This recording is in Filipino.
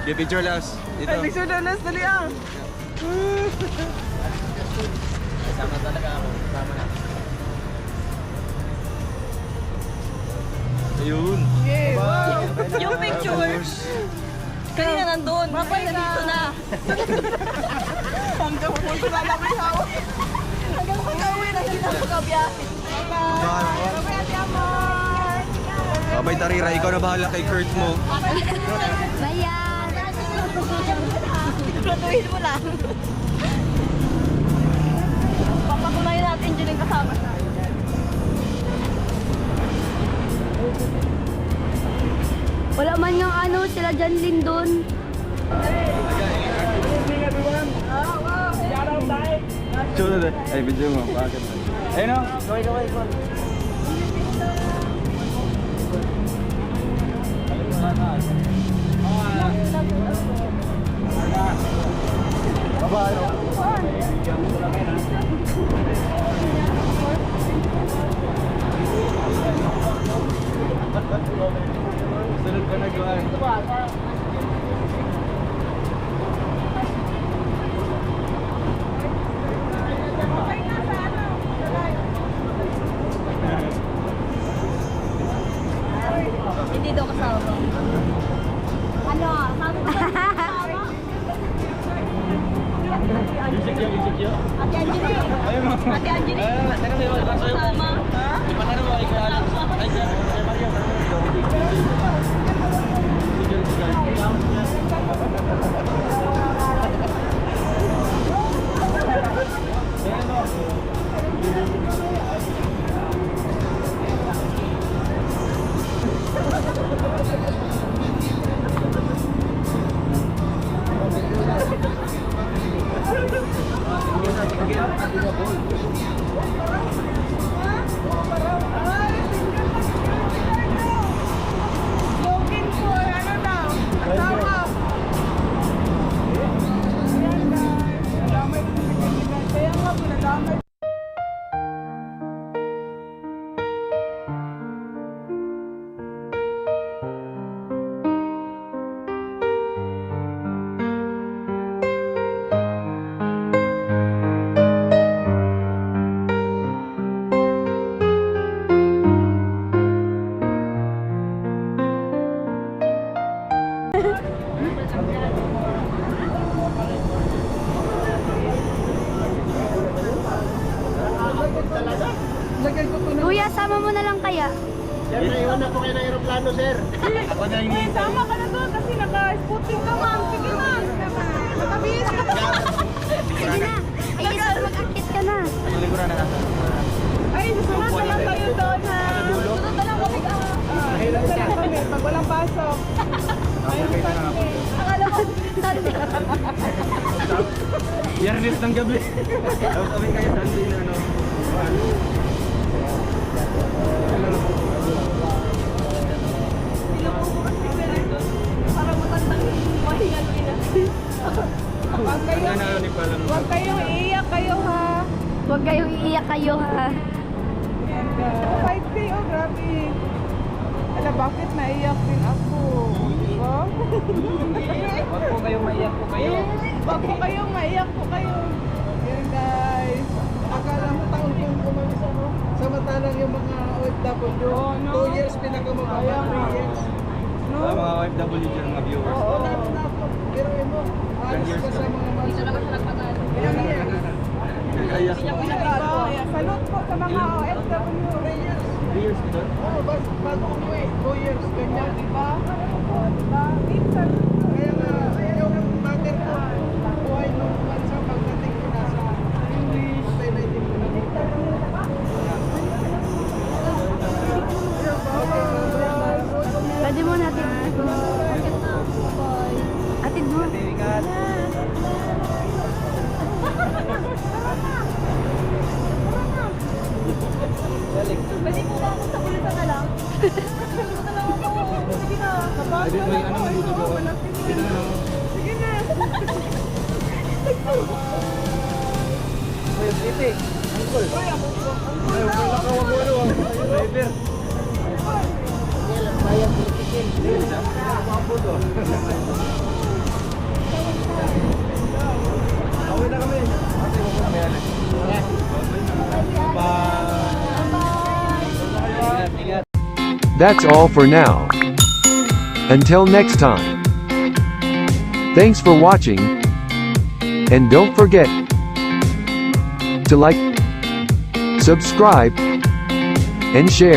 Di picture last. Dito. Ay, picture na last, dali ah. Sama talaga ako. Sama na. Ayun. Okay, wow. Yung picture. Kanina nandun. Mapay na dito na. Hanggang punto na lang may hawak. Hanggang pag-uwi na hindi na pag-abiyahe. Bye-bye. Bye-bye, Ate Amor. Abay Tarira, ikaw na bahala kay Kurt mo. Bayan! Platuhin mo lang. Papatunayan natin dyan yung kasama na. Wala man yung ano, sila John Lindon. Show na ay video mo. Bakit? Ayun o. Gawin. Sunod ka na gawin. Hindi daw kasama. Ano? Sabi ko ba kasama? Ate Angeline. Ate Angeline. Kasama. Ipatanong mo kay Kuya Alex. Ay, Kuya Mario. Looking for ano daw? Asawa. Ayan guys. Nadamay po si Kaibigan. Kaya nga po nadamay. Lagyan ko po na. Kuya, sama mo na lang kaya. Sir, naiwan na po kayo ng aeroplano, sir. Ako na yung Eh, sama ka na doon kasi naka-spooting ka, ma'am. Sige na. Nakabihis ka pa. Sige na. Ay, mag-akit ka na. Likuran na nasa. Ay, susunod na lang tayo doon, ha? Susunod na lang kami, susunod na lang kami pag walang pasok. Ayun, Sunday. Akala ko, Sunday. Yarnis ng gabi. Tapos kami kayo Sunday na ano. Para matandang mahingan nila. Huwag kayong iiyak kayo, ha? Huwag kayong iiyak kayo ha. Ayan, guys. 5K, oh, grabe. Ala, bakit naiyak din ako? Diba? Huwag po kayong maiyak po kayo. Wag po kayong maiyak po kayo. Ayan, guys. Akala mo taon kong kumamis ano? Samantalang yung mga OFW. 2 years pinakamababa. 3 years. No? Mga OFW dyan, mga viewers. Oo, lalo na po. Pero mo, alis ka sa mga Dito naman siya nagpatalo. Ilang years? Kaya. Salute po sa mga OFW. 3 years. 3 years ko doon. Oo, bago umuwi. 2 years. Ganyan, di ba? Diba? Minsan, kaya nga, yung matter ko, buhay nung bansa pagdating ko nasa English, highlighting ko na dito. Pwede mo natin. Atid mo. Pwede mo ba ako sa kulitan na lang? Dito na lang ako. Sige na. Pwede may ano magdudugo ko. Sige na. Uy, Titi. Uncle. Ay, wala ka wag mo ano. Driver. Bayang Away na kami. Ate, huwag na may alis. Bye. Ingat. That's all for now. Until next time. Thanks for watching. And don't forget to like, subscribe, and share.